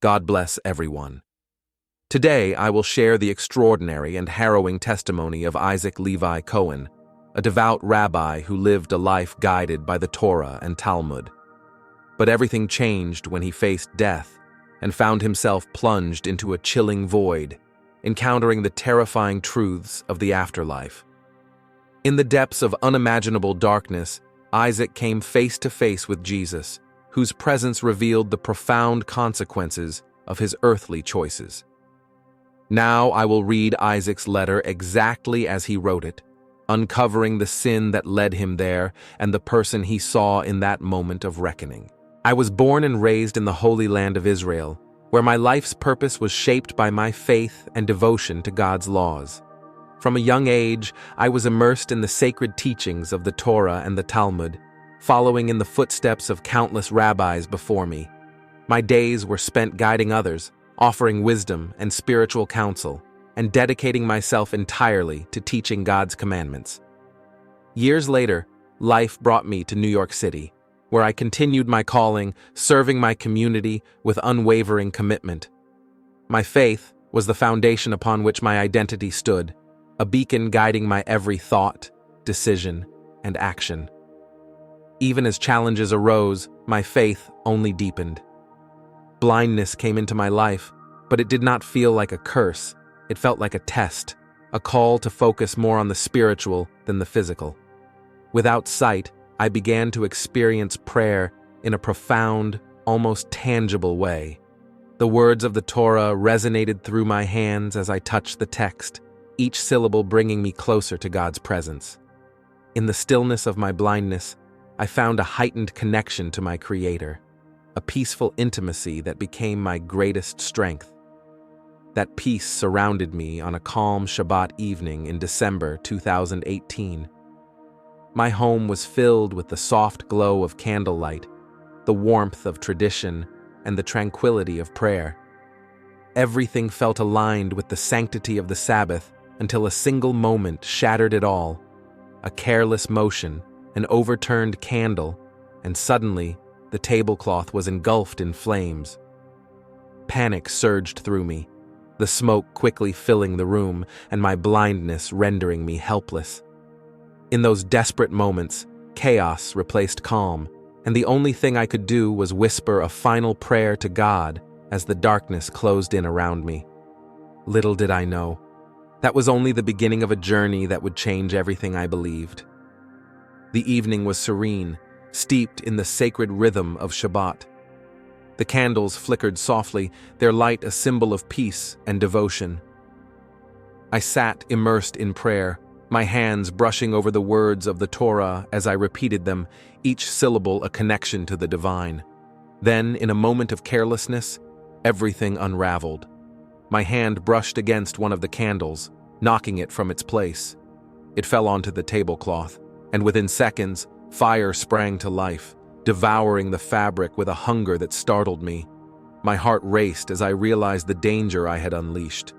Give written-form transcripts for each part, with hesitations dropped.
God bless everyone. Today, I will share the extraordinary and harrowing testimony of Isaac Levi Cohen, a devout rabbi who lived a life guided by the Torah and Talmud. But everything changed when he faced death and found himself plunged into a chilling void, encountering the terrifying truths of the afterlife. In the depths of unimaginable darkness, Isaac came face to face with Jesus, whose presence revealed the profound consequences of his earthly choices. Now I will read Isaac's letter exactly as he wrote it, uncovering the sin that led him there and the person he saw in that moment of reckoning. I was born and raised in the Holy Land of Israel, where my life's purpose was shaped by my faith and devotion to God's laws. From a young age, I was immersed in the sacred teachings of the Torah and the Talmud, following in the footsteps of countless rabbis before me. My days were spent guiding others, offering wisdom and spiritual counsel, and dedicating myself entirely to teaching God's commandments. Years later, life brought me to New York City, where I continued my calling, serving my community with unwavering commitment. My faith was the foundation upon which my identity stood, a beacon guiding my every thought, decision, and action. Even as challenges arose, my faith only deepened. Blindness came into my life, but it did not feel like a curse. It felt like a test, a call to focus more on the spiritual than the physical. Without sight, I began to experience prayer in a profound, almost tangible way. The words of the Torah resonated through my hands as I touched the text, each syllable bringing me closer to God's presence. In the stillness of my blindness, I found a heightened connection to my Creator, a peaceful intimacy that became my greatest strength. That peace surrounded me on a calm Shabbat evening in December 2018. My home was filled with the soft glow of candlelight, the warmth of tradition, and the tranquility of prayer. Everything felt aligned with the sanctity of the Sabbath until a single moment shattered it all. A careless motion, an overturned candle, and suddenly the tablecloth was engulfed in flames. Panic surged through me, the smoke quickly filling the room and my blindness rendering me helpless. In those desperate moments, chaos replaced calm, and the only thing I could do was whisper a final prayer to God as the darkness closed in around me. Little did I know, that was only the beginning of a journey that would change everything I believed. The evening was serene, steeped in the sacred rhythm of Shabbat. The candles flickered softly, their light a symbol of peace and devotion. I sat immersed in prayer, my hands brushing over the words of the Torah as I repeated them, each syllable a connection to the divine. Then, in a moment of carelessness, everything unraveled. My hand brushed against one of the candles, knocking it from its place. It fell onto the tablecloth, and within seconds, fire sprang to life, devouring the fabric with a hunger that startled me. My heart raced as I realized the danger I had unleashed.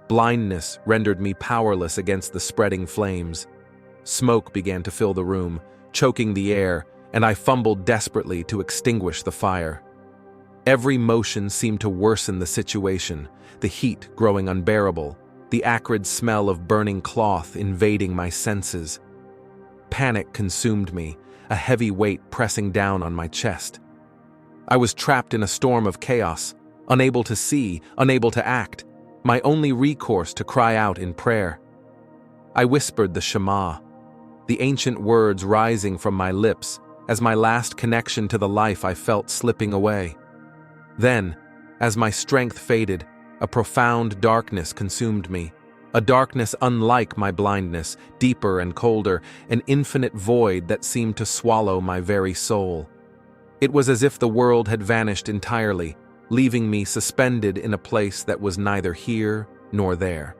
Blindness rendered me powerless against the spreading flames. Smoke began to fill the room, choking the air, and I fumbled desperately to extinguish the fire. Every motion seemed to worsen the situation, the heat growing unbearable, the acrid smell of burning cloth invading my senses. Panic consumed me, a heavy weight pressing down on my chest. I was trapped in a storm of chaos, unable to see, unable to act, my only recourse to cry out in prayer. I whispered the Shema, the ancient words rising from my lips as my last connection to the life I felt slipping away. Then, as my strength faded, a profound darkness consumed me, a darkness unlike my blindness, deeper and colder, an infinite void that seemed to swallow my very soul. It was as if the world had vanished entirely, leaving me suspended in a place that was neither here nor there.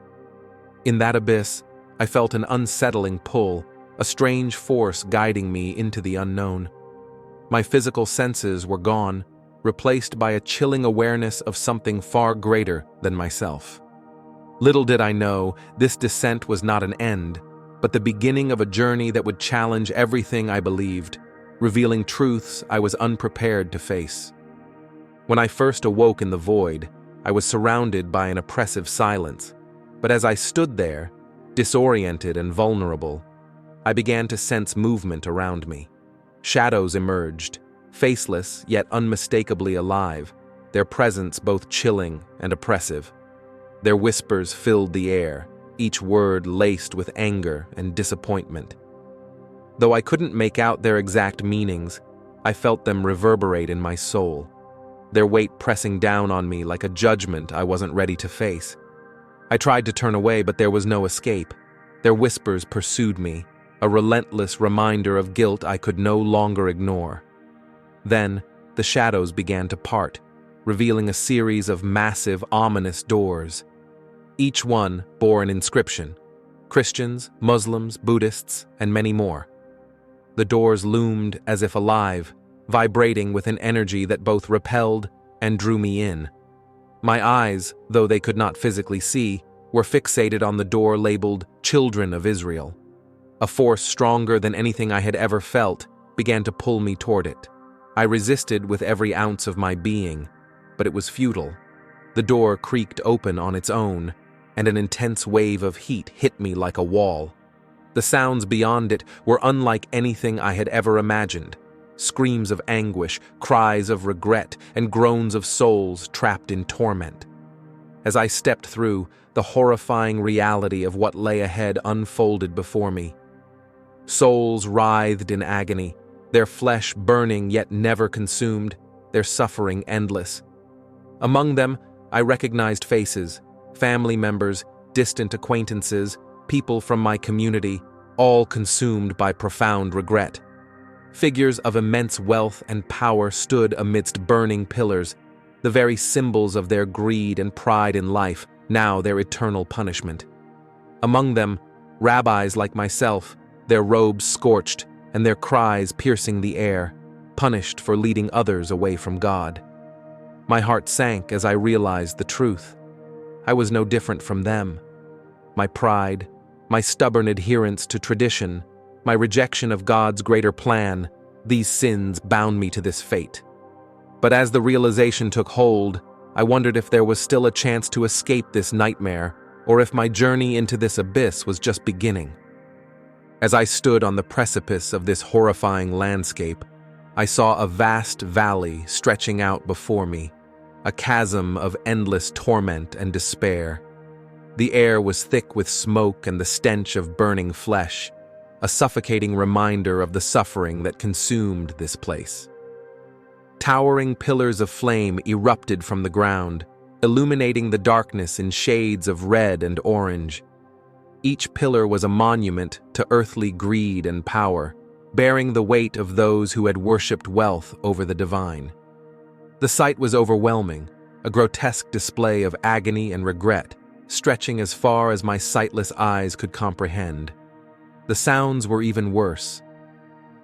In that abyss, I felt an unsettling pull, a strange force guiding me into the unknown. My physical senses were gone, replaced by a chilling awareness of something far greater than myself. Little did I know, this descent was not an end, but the beginning of a journey that would challenge everything I believed, revealing truths I was unprepared to face. When I first awoke in the void, I was surrounded by an oppressive silence. But as I stood there, disoriented and vulnerable, I began to sense movement around me. Shadows emerged, faceless yet unmistakably alive, their presence both chilling and oppressive. Their whispers filled the air, each word laced with anger and disappointment. Though I couldn't make out their exact meanings, I felt them reverberate in my soul, their weight pressing down on me like a judgment I wasn't ready to face. I tried to turn away, but there was no escape. Their whispers pursued me, a relentless reminder of guilt I could no longer ignore. Then, the shadows began to part, revealing a series of massive, ominous doors. Each one bore an inscription: Christians, Muslims, Buddhists, and many more. The doors loomed as if alive, vibrating with an energy that both repelled and drew me in. My eyes, though they could not physically see, were fixated on the door labeled Children of Israel. A force stronger than anything I had ever felt began to pull me toward it. I resisted with every ounce of my being, but it was futile. The door creaked open on its own, and an intense wave of heat hit me like a wall. The sounds beyond it were unlike anything I had ever imagined. Screams of anguish, cries of regret, and groans of souls trapped in torment. As I stepped through, the horrifying reality of what lay ahead unfolded before me. Souls writhed in agony, their flesh burning yet never consumed, their suffering endless. Among them, I recognized faces, family members, distant acquaintances, people from my community, all consumed by profound regret. Figures of immense wealth and power stood amidst burning pillars, the very symbols of their greed and pride in life, now their eternal punishment. Among them, rabbis like myself, their robes scorched and their cries piercing the air, punished for leading others away from God. My heart sank as I realized the truth. I was no different from them. My pride, my stubborn adherence to tradition, my rejection of God's greater plan, these sins bound me to this fate. But as the realization took hold, I wondered if there was still a chance to escape this nightmare, or if my journey into this abyss was just beginning. As I stood on the precipice of this horrifying landscape, I saw a vast valley stretching out before me, a chasm of endless torment and despair. The air was thick with smoke and the stench of burning flesh, a suffocating reminder of the suffering that consumed this place. Towering pillars of flame erupted from the ground, illuminating the darkness in shades of red and orange. Each pillar was a monument to earthly greed and power, bearing the weight of those who had worshipped wealth over the divine. The sight was overwhelming, a grotesque display of agony and regret, stretching as far as my sightless eyes could comprehend. The sounds were even worse.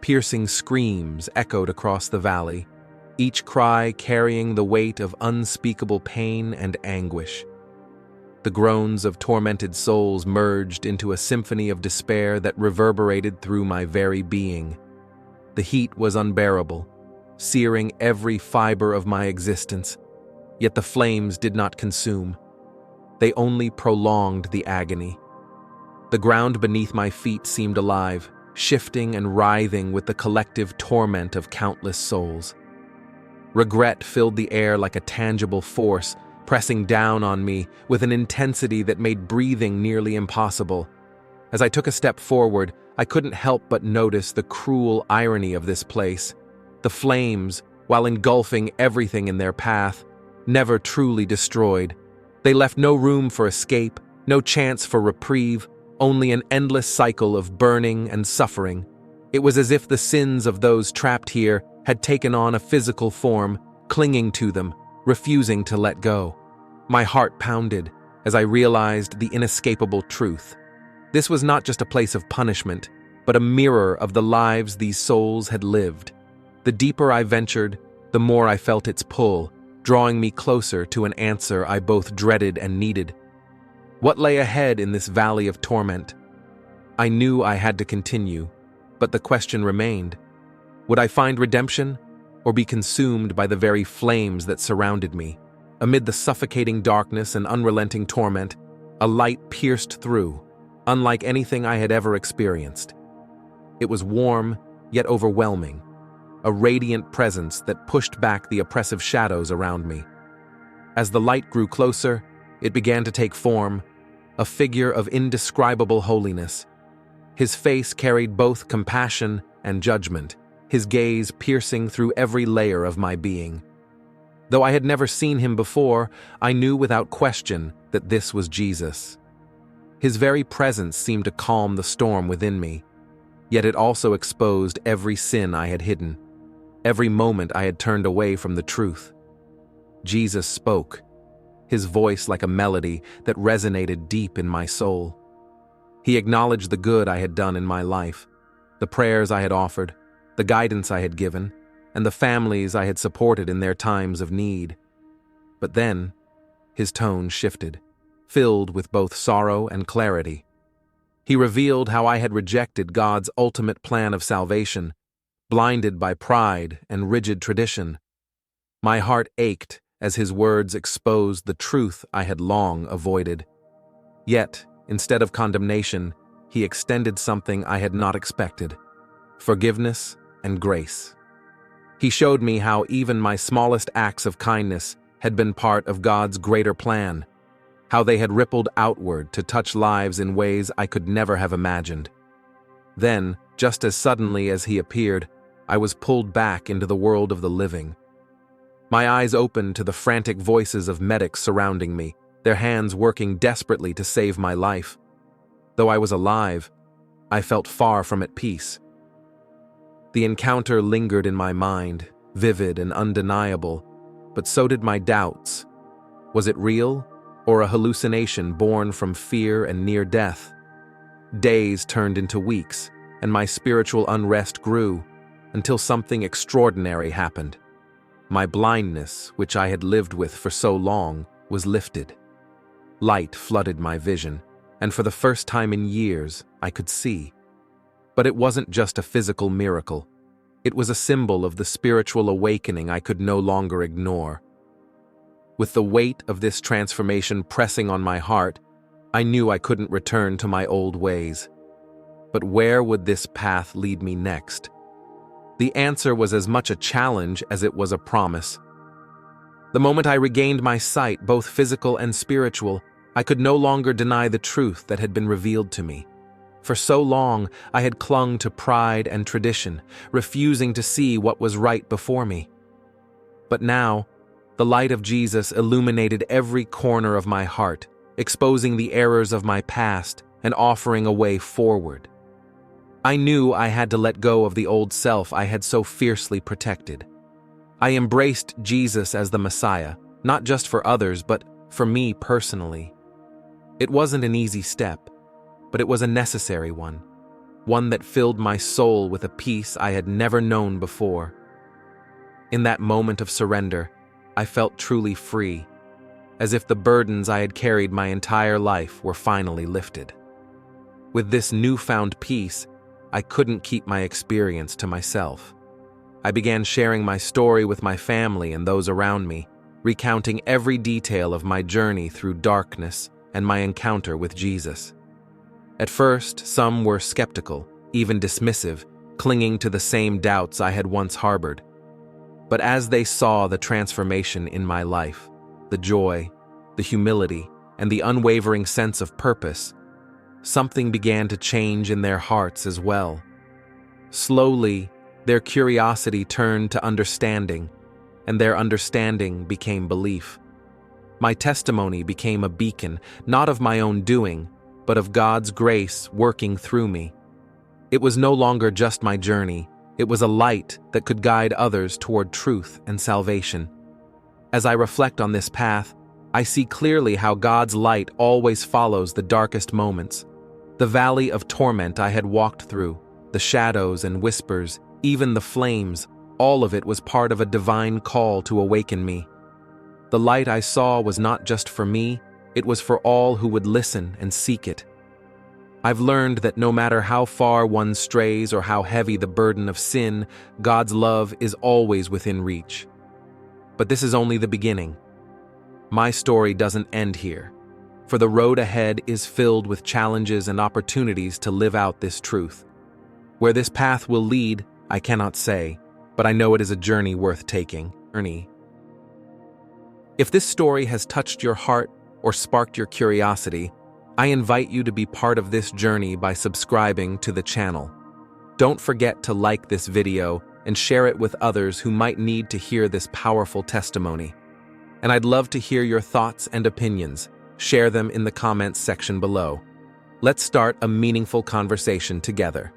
Piercing screams echoed across the valley, each cry carrying the weight of unspeakable pain and anguish. The groans of tormented souls merged into a symphony of despair that reverberated through my very being. The heat was unbearable, searing every fiber of my existence, yet the flames did not consume. They only prolonged the agony. The ground beneath my feet seemed alive, shifting and writhing with the collective torment of countless souls. Regret filled the air like a tangible force, pressing down on me with an intensity that made breathing nearly impossible. As I took a step forward, I couldn't help but notice the cruel irony of this place. The flames, while engulfing everything in their path, never truly destroyed. They left no room for escape, no chance for reprieve, only an endless cycle of burning and suffering. It was as if the sins of those trapped here had taken on a physical form, clinging to them, refusing to let go. My heart pounded as I realized the inescapable truth. This was not just a place of punishment, but a mirror of the lives these souls had lived. The deeper I ventured, the more I felt its pull, drawing me closer to an answer I both dreaded and needed. What lay ahead in this valley of torment? I knew I had to continue, but the question remained. Would I find redemption, or be consumed by the very flames that surrounded me. Amid the suffocating darkness and unrelenting torment, a light pierced through, unlike anything I had ever experienced. It was warm, yet overwhelming, a radiant presence that pushed back the oppressive shadows around me. As the light grew closer, it began to take form, a figure of indescribable holiness. His face carried both compassion and judgment, his gaze piercing through every layer of my being. Though I had never seen him before, I knew without question that this was Jesus. His very presence seemed to calm the storm within me, yet it also exposed every sin I had hidden, every moment I had turned away from the truth. Jesus spoke, his voice like a melody that resonated deep in my soul. He acknowledged the good I had done in my life, the prayers I had offered, the guidance I had given, and the families I had supported in their times of need. But then, his tone shifted, filled with both sorrow and clarity. He revealed how I had rejected God's ultimate plan of salvation, blinded by pride and rigid tradition. My heart ached as his words exposed the truth I had long avoided. Yet, instead of condemnation, he extended something I had not expected: forgiveness and grace. He showed me how even my smallest acts of kindness had been part of God's greater plan, how they had rippled outward to touch lives in ways I could never have imagined. Then, just as suddenly as he appeared, I was pulled back into the world of the living. My eyes opened to the frantic voices of medics surrounding me, their hands working desperately to save my life. Though I was alive, I felt far from at peace. The encounter lingered in my mind, vivid and undeniable, but so did my doubts. Was it real, or a hallucination born from fear and near death? Days turned into weeks, and my spiritual unrest grew, until something extraordinary happened. My blindness, which I had lived with for so long, was lifted. Light flooded my vision, and for the first time in years, I could see. But it wasn't just a physical miracle. It was a symbol of the spiritual awakening I could no longer ignore. With the weight of this transformation pressing on my heart, I knew I couldn't return to my old ways. But where would this path lead me next? The answer was as much a challenge as it was a promise. The moment I regained my sight, both physical and spiritual, I could no longer deny the truth that had been revealed to me. For so long, I had clung to pride and tradition, refusing to see what was right before me. But now, the light of Jesus illuminated every corner of my heart, exposing the errors of my past and offering a way forward. I knew I had to let go of the old self I had so fiercely protected. I embraced Jesus as the Messiah, not just for others, but for me personally. It wasn't an easy step, but it was a necessary one that filled my soul with a peace I had never known before. In that moment of surrender, I felt truly free, as if the burdens I had carried my entire life were finally lifted. With this newfound peace, I couldn't keep my experience to myself. I began sharing my story with my family and those around me, recounting every detail of my journey through darkness and my encounter with Jesus. At first, some were skeptical, even dismissive, clinging to the same doubts I had once harbored. But as they saw the transformation in my life, the joy, the humility, and the unwavering sense of purpose, something began to change in their hearts as well. Slowly, their curiosity turned to understanding, and their understanding became belief. My testimony became a beacon, not of my own doing, but of God's grace working through me. It was no longer just my journey, it was a light that could guide others toward truth and salvation. As I reflect on this path, I see clearly how God's light always follows the darkest moments. The valley of torment I had walked through, the shadows and whispers, even the flames, all of it was part of a divine call to awaken me. The light I saw was not just for me, it was for all who would listen and seek it. I've learned that no matter how far one strays or how heavy the burden of sin, God's love is always within reach. But this is only the beginning. My story doesn't end here, for the road ahead is filled with challenges and opportunities to live out this truth. Where this path will lead, I cannot say, but I know it is a journey worth taking. If this story has touched your heart or sparked your curiosity, I invite you to be part of this journey by subscribing to the channel. Don't forget to like this video and share it with others who might need to hear this powerful testimony. And I'd love to hear your thoughts and opinions. Share them in the comments section below. Let's start a meaningful conversation together.